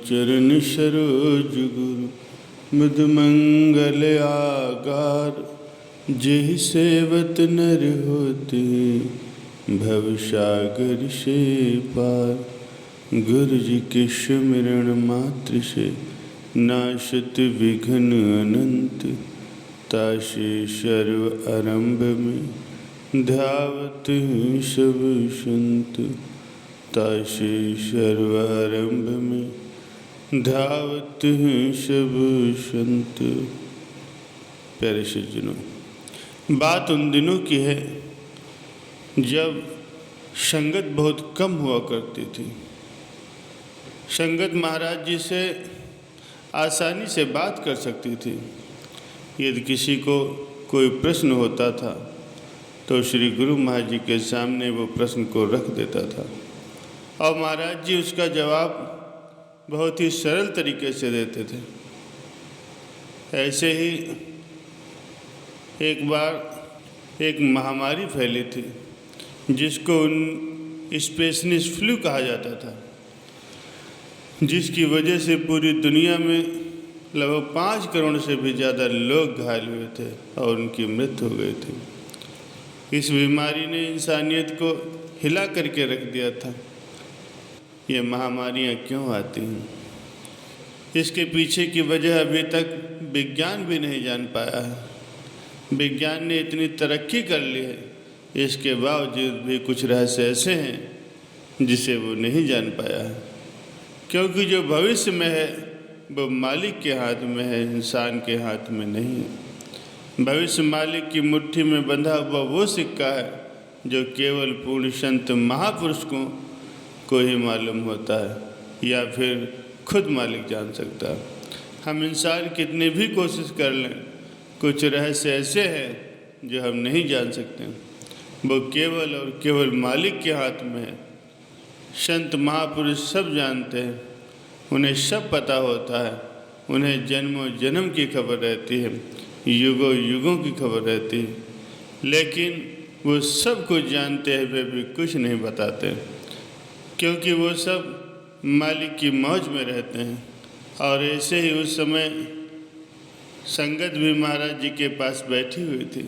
चरण सरोज गुरु मुद मंगल आगार। जेहि सेवत नर होते भव सागर से पार। गुरु जी के सुमिरन मात्र से नाशत विघ्न अनंत। तासे सर्व आरंभ में ध्यावत सब संत। तासे सर्व आरंभ में ध्यावत सब संत। प्यारे सज्जनों, बात उन दिनों की है जब संगत बहुत कम हुआ करती थी। संगत महाराज जी से आसानी से बात कर सकती थी। यदि किसी को कोई प्रश्न होता था तो श्री गुरु महाराज जी के सामने वो प्रश्न को रख देता था और महाराज जी उसका जवाब बहुत ही सरल तरीके से देते थे। ऐसे ही एक बार एक महामारी फैली थी जिसको स्पेनिश फ्लू कहा जाता था, जिसकी वजह से पूरी दुनिया में लगभग 5 करोड़ से भी ज़्यादा लोग घायल हुए थे और उनकी मृत्यु हो गई थी। इस बीमारी ने इंसानियत को हिला करके रख दिया था। ये महामारियाँ क्यों आती हैं, इसके पीछे की वजह अभी तक विज्ञान भी नहीं जान पाया है। विज्ञान ने इतनी तरक्की कर ली है, इसके बावजूद भी कुछ रहस्य ऐसे हैं जिसे वो नहीं जान पाया है। क्योंकि जो भविष्य में है वो मालिक के हाथ में है, इंसान के हाथ में नहीं है। भविष्य मालिक की मुट्ठी में बंधा हुआ वो सिक्का है जो केवल पूर्ण संत महापुरुष को ही मालूम होता है या फिर खुद मालिक जान सकता है। हम इंसान कितनी भी कोशिश कर लें, कुछ रहस्य ऐसे हैं जो हम नहीं जान सकते। वो केवल और केवल मालिक के हाथ में है। संत महापुरुष सब जानते हैं, उन्हें सब पता होता है। उन्हें जन्मों जन्म की खबर रहती है, युगों युगों की खबर रहती है, लेकिन वो सब कुछ जानते हुए भी कुछ नहीं बताते, क्योंकि वो सब मालिक की मौज में रहते हैं। और ऐसे ही उस समय संगत भी महाराज जी के पास बैठी हुई थी।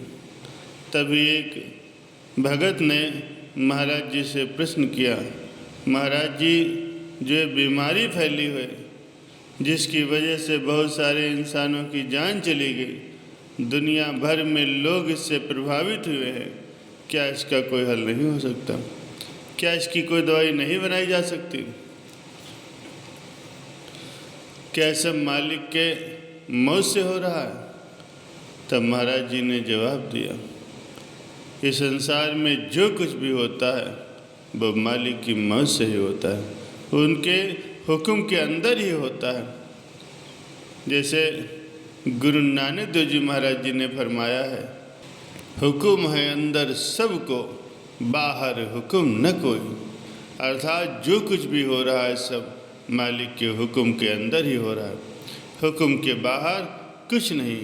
तभी एक भगत ने महाराज जी से प्रश्न किया, महाराज जी, जो बीमारी फैली हुई जिसकी वजह से बहुत सारे इंसानों की जान चली गई, दुनिया भर में लोग इससे प्रभावित हुए हैं, क्या इसका कोई हल नहीं हो सकता? क्या इसकी कोई दवाई नहीं बनाई जा सकती? क्या सब मालिक के मौत से हो रहा है? तब महाराज जी ने जवाब दिया, इस संसार में जो कुछ भी होता है वो मालिक की मौत से ही होता है, उनके हुक्म के अंदर ही होता है। जैसे गुरु नानक देव जी महाराज जी ने फरमाया है, हुक्म है अंदर सबको, बाहर हुक्म न कोई। अर्थात जो कुछ भी हो रहा है सब मालिक के हुक्म के अंदर ही हो रहा है, हुक्म के बाहर कुछ नहीं।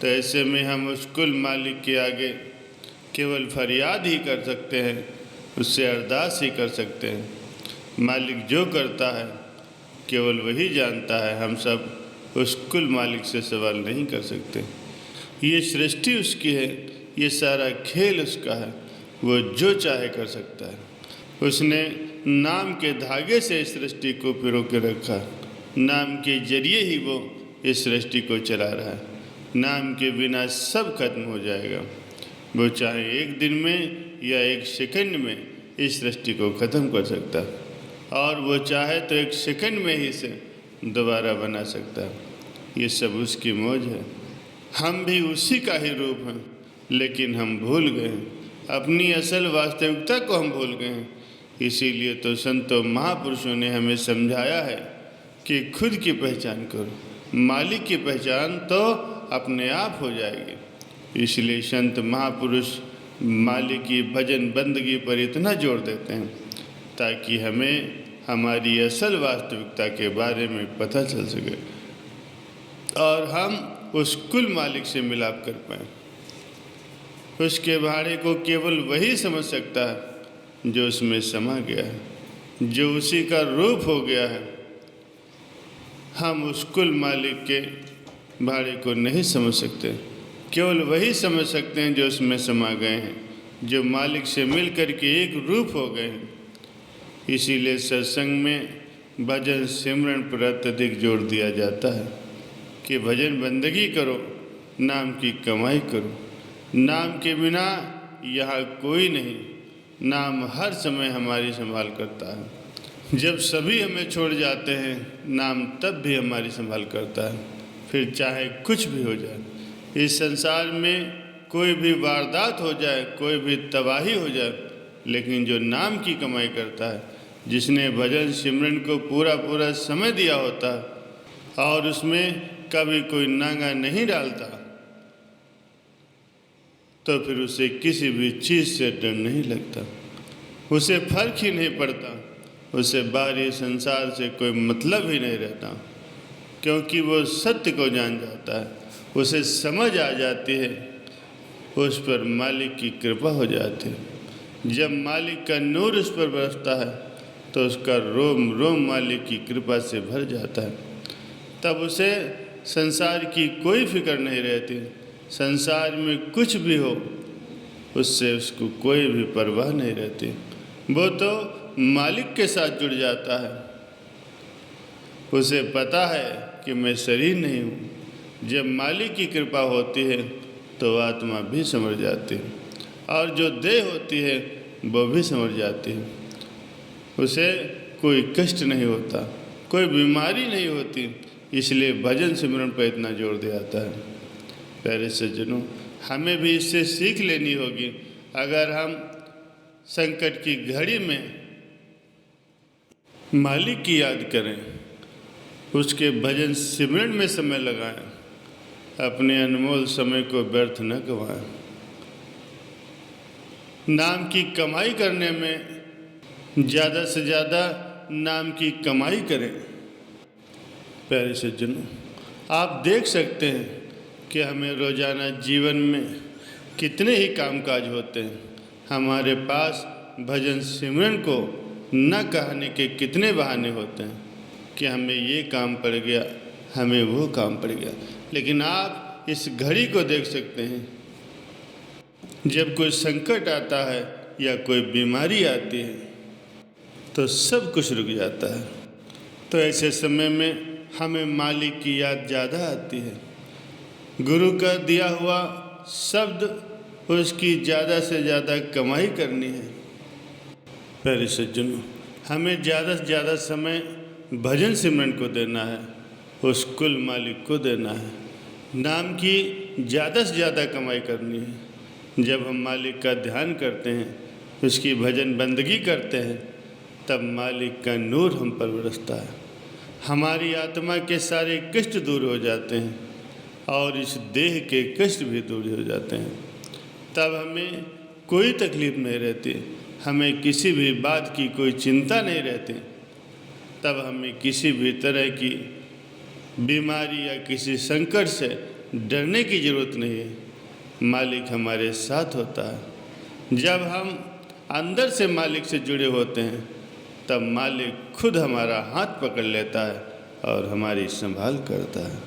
तो ऐसे में हम उस कुल मालिक के आगे केवल फरियाद ही कर सकते हैं, उससे अरदास ही कर सकते हैं। मालिक जो करता है केवल वही जानता है, हम सब उस कुल मालिक से सवाल नहीं कर सकते। ये सृष्टि उसकी है, ये सारा खेल उसका है, वो जो चाहे कर सकता है। उसने नाम के धागे से इस सृष्टि को पिरो के रखा, नाम के जरिए ही वो इस सृष्टि को चला रहा है। नाम के बिना सब खत्म हो जाएगा। वो चाहे एक दिन में या एक सेकंड में इस सृष्टि को ख़त्म कर सकता है, और वो चाहे तो एक सेकंड में ही से दोबारा बना सकता है। ये सब उसकी मौज है। हम भी उसी का ही रूप हैं, लेकिन हम भूल गए हैं, अपनी असल वास्तविकता को हम भूल गए हैं। इसीलिए तो संतों महापुरुषों ने हमें समझाया है कि खुद की पहचान करो, मालिक की पहचान तो अपने आप हो जाएगी। इसलिए संत महापुरुष मालिक की भजन बंदगी पर इतना जोर देते हैं ताकि हमें हमारी असल वास्तविकता के बारे में पता चल सके और हम उस कुल मालिक से मिलाप कर पाएँ। उसके भाड़े को केवल वही समझ सकता है जो उसमें समा गया है, जो उसी का रूप हो गया है। हम उस कुल मालिक के भाड़े को नहीं समझ सकते। केवल वही समझ सकते हैं जो उसमें समा गए हैं, जो मालिक से मिल कर के एक रूप हो गए हैं। इसीलिए सत्संग में भजन सिमरन पर अत्यधिक जोर दिया जाता है कि भजन बंदगी करो, नाम की कमाई करो। नाम के बिना यहाँ कोई नहीं। नाम हर समय हमारी संभाल करता है। जब सभी हमें छोड़ जाते हैं, नाम तब भी हमारी संभाल करता है। फिर चाहे कुछ भी हो जाए, इस संसार में कोई भी वारदात हो जाए, कोई भी तबाही हो जाए, लेकिन जो नाम की कमाई करता है, जिसने भजन सिमरन को पूरा पूरा समय दिया होता है और उसमें कभी कोई नागा नहीं डालता, तो फिर उसे किसी भी चीज़ से डर नहीं लगता, उसे फर्क ही नहीं पड़ता, उसे बाहरी संसार से कोई मतलब ही नहीं रहता, क्योंकि वो सत्य को जान जाता है, उसे समझ आ जाती है, उस पर मालिक की कृपा हो जाती है। जब मालिक का नूर उस पर बरसता है तो उसका रोम रोम मालिक की कृपा से भर जाता है। तब उसे संसार की कोई फिक्र नहीं रहती। संसार में कुछ भी हो, उससे उसको कोई भी परवाह नहीं रहती। वो तो मालिक के साथ जुड़ जाता है। उसे पता है कि मैं शरीर नहीं हूँ। जब मालिक की कृपा होती है तो आत्मा भी समझ जाती है, और जो देह होती है वो भी समझ जाती है। उसे कोई कष्ट नहीं होता, कोई बीमारी नहीं होती। इसलिए भजन सिमरन पर इतना जोर दिया जाता है। प्यारे सज्जनों, हमें भी इससे सीख लेनी होगी। अगर हम संकट की घड़ी में मालिक की याद करें, उसके भजन सिमरन में समय लगाएं, अपने अनमोल समय को व्यर्थ न गवाएं। नाम की कमाई करने में ज़्यादा से ज़्यादा नाम की कमाई करें। प्यारे सज्जनों, आप देख सकते हैं कि हमें रोज़ाना जीवन में कितने ही कामकाज होते हैं। हमारे पास भजन सिमरन को न कहने के कितने बहाने होते हैं कि हमें ये काम पड़ गया, हमें वो काम पड़ गया। लेकिन आप इस घड़ी को देख सकते हैं, जब कोई संकट आता है या कोई बीमारी आती है तो सब कुछ रुक जाता है। तो ऐसे समय में हमें मालिक की याद ज़्यादा आती है। गुरु का दिया हुआ शब्द, उसकी ज़्यादा से ज़्यादा कमाई करनी है। प्यारे सज्जनों, हमें ज़्यादा से ज़्यादा समय भजन सिमरन को देना है, उस कुल मालिक को देना है। नाम की ज़्यादा से ज़्यादा कमाई करनी है। जब हम मालिक का ध्यान करते हैं, उसकी भजन बंदगी करते हैं, तब मालिक का नूर हम पर बरसता है। हमारी आत्मा के सारे कष्ट दूर हो जाते हैं और इस देह के कष्ट भी दूर हो जाते हैं। तब हमें कोई तकलीफ़ नहीं रहती, हमें किसी भी बात की कोई चिंता नहीं रहती। तब हमें किसी भी तरह की बीमारी या किसी संकट से डरने की ज़रूरत नहीं है। मालिक हमारे साथ होता है। जब हम अंदर से मालिक से जुड़े होते हैं, तब मालिक खुद हमारा हाथ पकड़ लेता है और हमारी संभाल करता है।